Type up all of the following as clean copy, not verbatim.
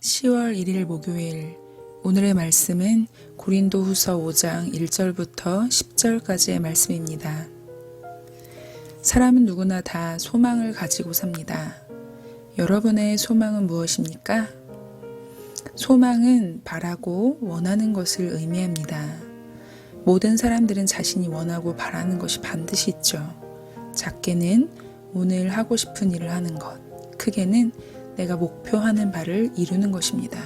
10월 1일 목요일. 오늘의 말씀은 고린도후서 5장 1절부터 10절까지의 말씀입니다. 사람은 누구나 다 소망을 가지고 삽니다. 여러분의 소망은 무엇입니까? 소망은 바라고 원하는 것을 의미합니다. 모든 사람들은 자신이 원하고 바라는 것이 반드시 있죠. 작게는 오늘 하고 싶은 일을 하는 것, 크게는 내가 목표하는 바를 이루는 것입니다.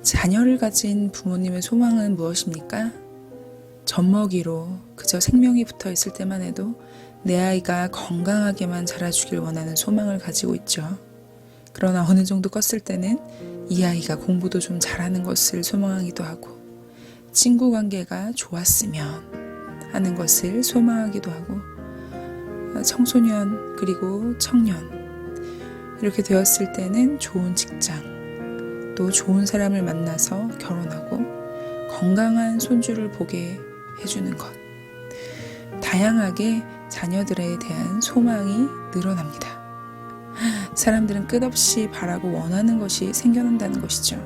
자녀를 가진 부모님의 소망은 무엇입니까? 젖먹이로 그저 생명이 붙어 있을 때만 해도 내 아이가 건강하게만 자라주길 원하는 소망을 가지고 있죠. 그러나 어느 정도 컸을 때는 이 아이가 공부도 좀 잘하는 것을 소망하기도 하고 친구 관계가 좋았으면 하는 것을 소망하기도 하고 청소년 그리고 청년 이렇게 되었을 때는 좋은 직장, 또 좋은 사람을 만나서 결혼하고 건강한 손주를 보게 해주는 것. 다양하게 자녀들에 대한 소망이 늘어납니다. 사람들은 끝없이 바라고 원하는 것이 생겨난다는 것이죠.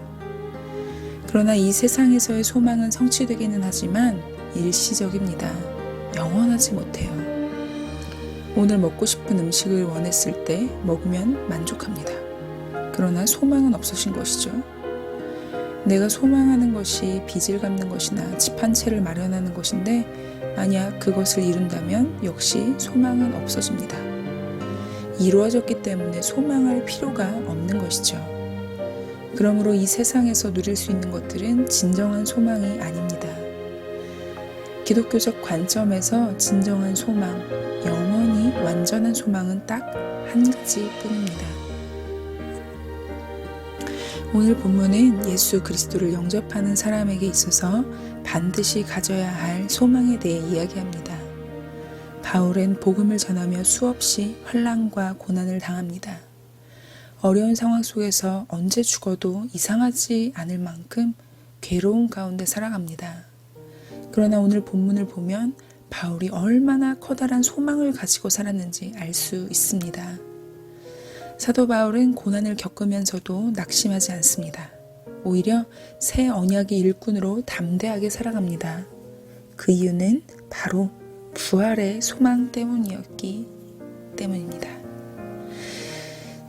그러나 이 세상에서의 소망은 성취되기는 하지만 일시적입니다. 영원하지 못해요. 오늘 먹고 싶은 음식을 원했을 때 먹으면 만족합니다. 그러나 소망은 없으신 것이죠. 내가 소망하는 것이 빚을 갚는 것이나 집 한 채를 마련하는 것인데 만약 그것을 이룬다면 역시 소망은 없어집니다. 이루어졌기 때문에 소망할 필요가 없는 것이죠. 그러므로 이 세상에서 누릴 수 있는 것들은 진정한 소망이 아닙니다. 기독교적 관점에서 진정한 소망, 영원히 완전한 소망은 딱 한 가지뿐입니다. 오늘 본문은 예수 그리스도를 영접하는 사람에게 있어서 반드시 가져야 할 소망에 대해 이야기합니다. 바울은 복음을 전하며 수없이 환난과 고난을 당합니다. 어려운 상황 속에서 언제 죽어도 이상하지 않을 만큼 괴로운 가운데 살아갑니다. 그러나 오늘 본문을 보면 바울이 얼마나 커다란 소망을 가지고 살았는지 알 수 있습니다. 사도 바울은 고난을 겪으면서도 낙심하지 않습니다. 오히려 새 언약의 일꾼으로 담대하게 살아갑니다. 그 이유는 바로 부활의 소망 때문이었기 때문입니다.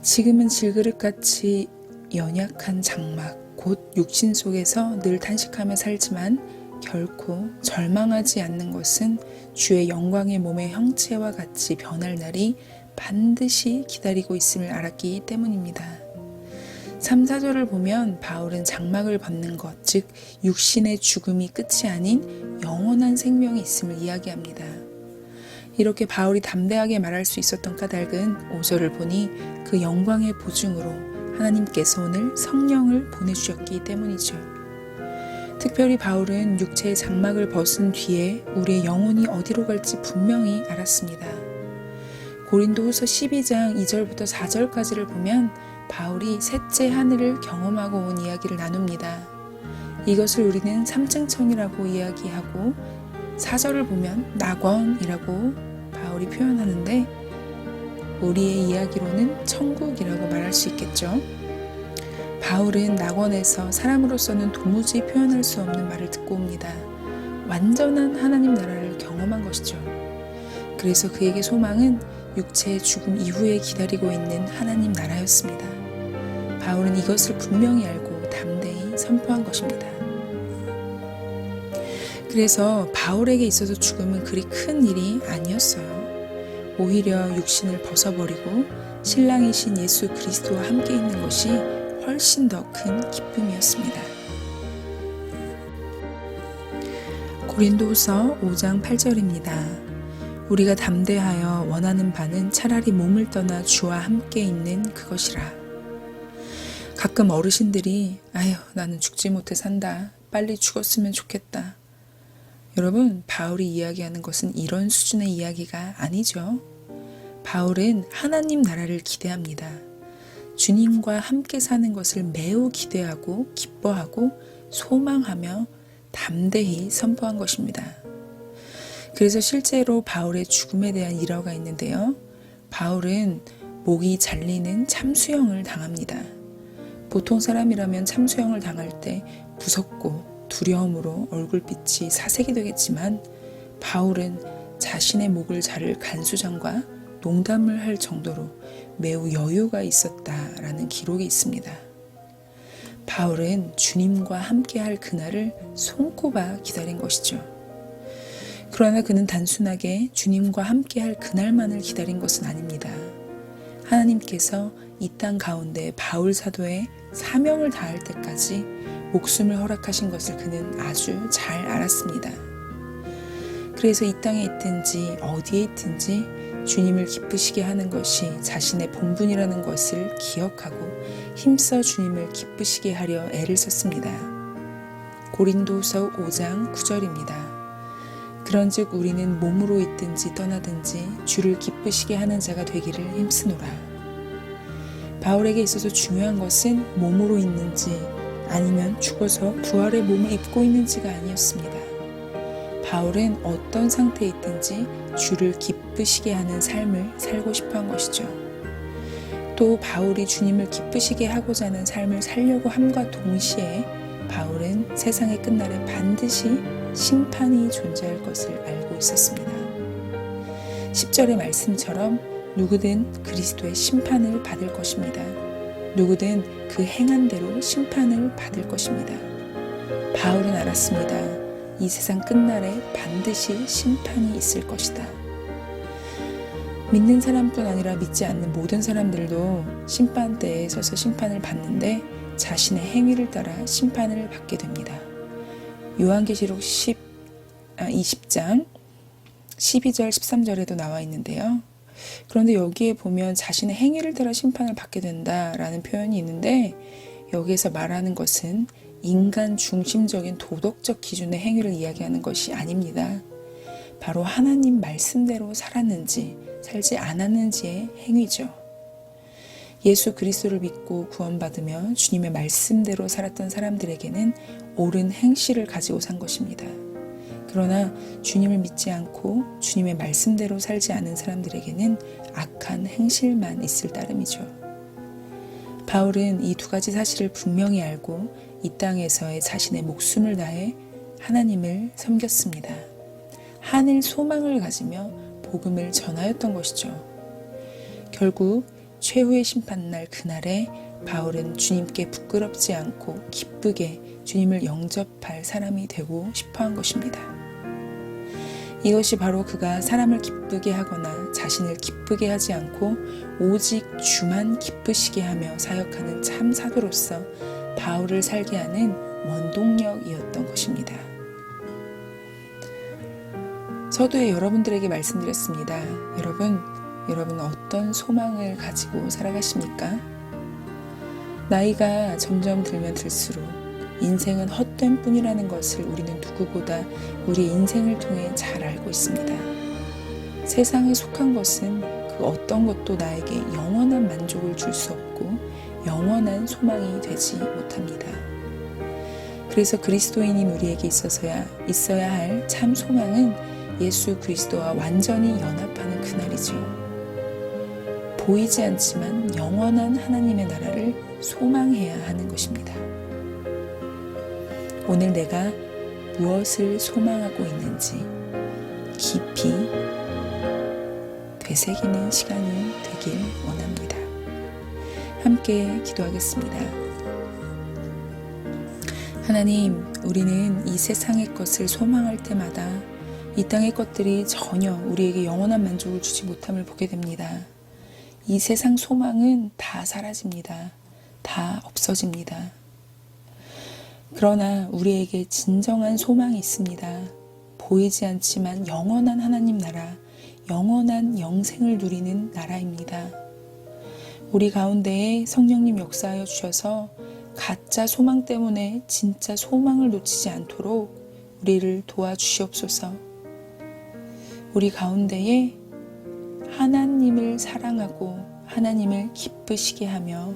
지금은 질그릇같이 연약한 장막, 곧 육신 속에서 늘 탄식하며 살지만 결코 절망하지 않는 것은 주의 영광의 몸의 형체와 같이 변할 날이 반드시 기다리고 있음을 알았기 때문입니다. 3, 4절을 보면 바울은 장막을 벗는 것, 즉 육신의 죽음이 끝이 아닌 영원한 생명이 있음을 이야기합니다. 이렇게 바울이 담대하게 말할 수 있었던 까닭은 5절을 보니 그 영광의 보증으로 하나님께서 오늘 성령을 보내주셨기 때문이죠. 특별히 바울은 육체의 장막을 벗은 뒤에 우리의 영혼이 어디로 갈지 분명히 알았습니다. 고린도후서 12장 2절부터 4절까지를 보면 바울이 셋째 하늘을 경험하고 온 이야기를 나눕니다. 이것을 우리는 삼층청이라고 이야기하고 4절을 보면 낙원이라고 바울이 표현하는데 우리의 이야기로는 천국이라고 말할 수 있겠죠. 바울은 낙원에서 사람으로서는 도무지 표현할 수 없는 말을 듣고 옵니다. 완전한 하나님 나라를 경험한 것이죠. 그래서 그에게 소망은 육체의 죽음 이후에 기다리고 있는 하나님 나라였습니다. 바울은 이것을 분명히 알고 담대히 선포한 것입니다. 그래서 바울에게 있어서 죽음은 그리 큰 일이 아니었어요. 오히려 육신을 벗어버리고 신랑이신 예수 그리스도와 함께 있는 것이 훨씬 더 큰 기쁨이었습니다. 고린도후서 5장 8절입니다. 우리가 담대하여 원하는 바는 차라리 몸을 떠나 주와 함께 있는 그것이라. 가끔 어르신들이 아휴 나는 죽지 못해 산다. 빨리 죽었으면 좋겠다. 여러분, 바울이 이야기하는 것은 이런 수준의 이야기가 아니죠. 바울은 하나님 나라를 기대합니다. 주님과 함께 사는 것을 매우 기대하고 기뻐하고 소망하며 담대히 선포한 것입니다. 그래서 실제로 바울의 죽음에 대한 일화가 있는데요. 바울은 목이 잘리는 참수형을 당합니다. 보통 사람이라면 참수형을 당할 때 무섭고 두려움으로 얼굴빛이 사색이 되겠지만 바울은 자신의 목을 자를 간수장과 농담을 할 정도로 매우 여유가 있었다라는 기록이 있습니다. 바울은 주님과 함께할 그날을 손꼽아 기다린 것이죠. 그러나 그는 단순하게 주님과 함께할 그날만을 기다린 것은 아닙니다. 하나님께서 이 땅 가운데 바울 사도의 사명을 다할 때까지 목숨을 허락하신 것을 그는 아주 잘 알았습니다. 그래서 이 땅에 있든지 어디에 있든지 주님을 기쁘시게 하는 것이 자신의 본분이라는 것을 기억하고 힘써 주님을 기쁘시게 하려 애를 썼습니다. 고린도서 5장 9절입니다. 그런즉 우리는 몸으로 있든지 떠나든지 주를 기쁘시게 하는 자가 되기를 힘쓰노라. 바울에게 있어서 중요한 것은 몸으로 있는지 아니면 죽어서 부활의 몸을 입고 있는지가 아니었습니다. 바울은 어떤 상태에 있든지 주를 기쁘시게 하는 삶을 살고 싶어 한 것이죠. 또 바울이 주님을 기쁘시게 하고자 하는 삶을 살려고 함과 동시에 바울은 세상의 끝날에 반드시 심판이 존재할 것을 알고 있었습니다. 10절의 말씀처럼 누구든 그리스도의 심판을 받을 것입니다. 누구든 그 행한 대로 심판을 받을 것입니다. 바울은 알았습니다. 이 세상 끝날에 반드시 심판이 있을 것이다. 믿는 사람뿐 아니라 믿지 않는 모든 사람들도 심판대에 서서 심판을 받는데 자신의 행위를 따라 심판을 받게 됩니다. 요한계시록 20장 12절 13절에도 나와 있는데요. 그런데 여기에 보면 자신의 행위를 따라 심판을 받게 된다라는 표현이 있는데 여기에서 말하는 것은 인간 중심적인 도덕적 기준의 행위를 이야기하는 것이 아닙니다. 바로 하나님 말씀대로 살았는지 살지 않았는지의 행위죠. 예수 그리스도를 믿고 구원받으며 주님의 말씀대로 살았던 사람들에게는 옳은 행실을 가지고 산 것입니다. 그러나 주님을 믿지 않고 주님의 말씀대로 살지 않은 사람들에게는 악한 행실만 있을 따름이죠. 바울은 이 두 가지 사실을 분명히 알고 이 땅에서의 자신의 목숨을 다해 하나님을 섬겼습니다. 하늘 소망을 가지며 복음을 전하였던 것이죠. 결국 최후의 심판날 그날에 바울은 주님께 부끄럽지 않고 기쁘게 주님을 영접할 사람이 되고 싶어한 것입니다. 이것이 바로 그가 사람을 기쁘게 하거나 자신을 기쁘게 하지 않고 오직 주만 기쁘시게 하며 사역하는 참 사도로서 바울을 살게 하는 원동력이었던 것입니다. 서두에 여러분들에게 말씀드렸습니다. 여러분 어떤 소망을 가지고 살아가십니까? 나이가 점점 들면 들수록 인생은 헛된 뿐이라는 것을 우리는 누구보다 우리의 인생을 통해 잘 알고 있습니다. 세상에 속한 것은 그 어떤 것도 나에게 영원한 만족을 줄 수 없고 영원한 소망이 되지 못합니다. 그래서 그리스도인인 우리에게 있어야 할 참 소망은 예수 그리스도와 완전히 연합하는 그날이죠. 보이지 않지만 영원한 하나님의 나라를 소망해야 하는 것입니다. 오늘 내가 무엇을 소망하고 있는지 깊이 되새기는 시간이 되길 원합니다. 함께 기도하겠습니다. 하나님, 우리는 이 세상의 것을 소망할 때마다 이 땅의 것들이 전혀 우리에게 영원한 만족을 주지 못함을 보게 됩니다. 이 세상 소망은 다 사라집니다. 다 없어집니다. 그러나 우리에게 진정한 소망이 있습니다. 보이지 않지만 영원한 하나님 나라, 영원한 영생을 누리는 나라입니다. 우리 가운데에 성령님 역사하여 주셔서 가짜 소망 때문에 진짜 소망을 놓치지 않도록 우리를 도와주시옵소서. 우리 가운데에 하나님을 사랑하고 하나님을 기쁘시게 하며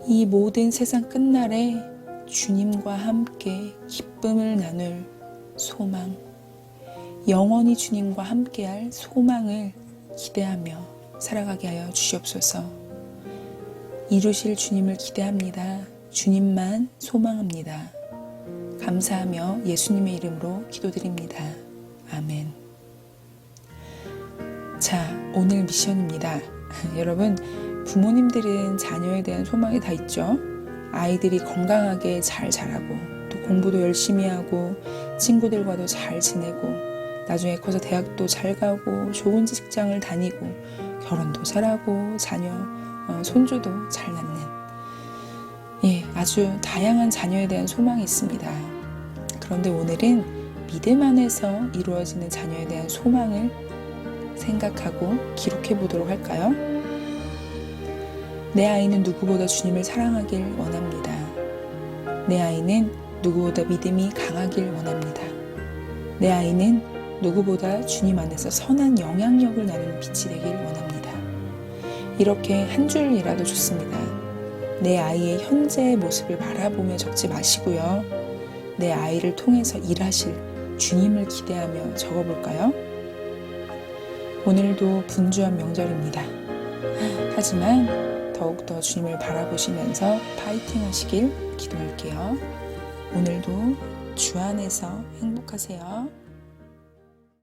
이 모든 세상 끝날에 주님과 함께 기쁨을 나눌 소망, 영원히 주님과 함께할 소망을 기대하며 살아가게 하여 주시옵소서. 이루실 주님을 기대합니다. 주님만 소망합니다. 감사하며 예수님의 이름으로 기도드립니다. 아멘. 자, 오늘 미션입니다. 여러분, 부모님들은 자녀에 대한 소망이 다 있죠. 아이들이 건강하게 잘 자라고 또 공부도 열심히 하고 친구들과도 잘 지내고 나중에 커서 대학도 잘 가고 좋은 직장을 다니고 결혼도 잘하고 자녀, 손주도 잘 낳는 아주 다양한 자녀에 대한 소망이 있습니다. 그런데 오늘은 믿음 안에서 이루어지는 자녀에 대한 소망을 생각하고 기록해 보도록 할까요? 내 아이는 누구보다 주님을 사랑하길 원합니다. 내 아이는 누구보다 믿음이 강하길 원합니다. 내 아이는 누구보다 주님 안에서 선한 영향력을 나누는 빛이 되길 원합니다. 이렇게 한 줄이라도 좋습니다. 내 아이의 현재의 모습을 바라보며 적지 마시고요. 내 아이를 통해서 일하실 주님을 기대하며 적어볼까요? 오늘도 분주한 명절입니다. 하지만 더욱더 주님을 바라보시면서 파이팅 하시길 기도할게요. 오늘도 주 안에서 행복하세요.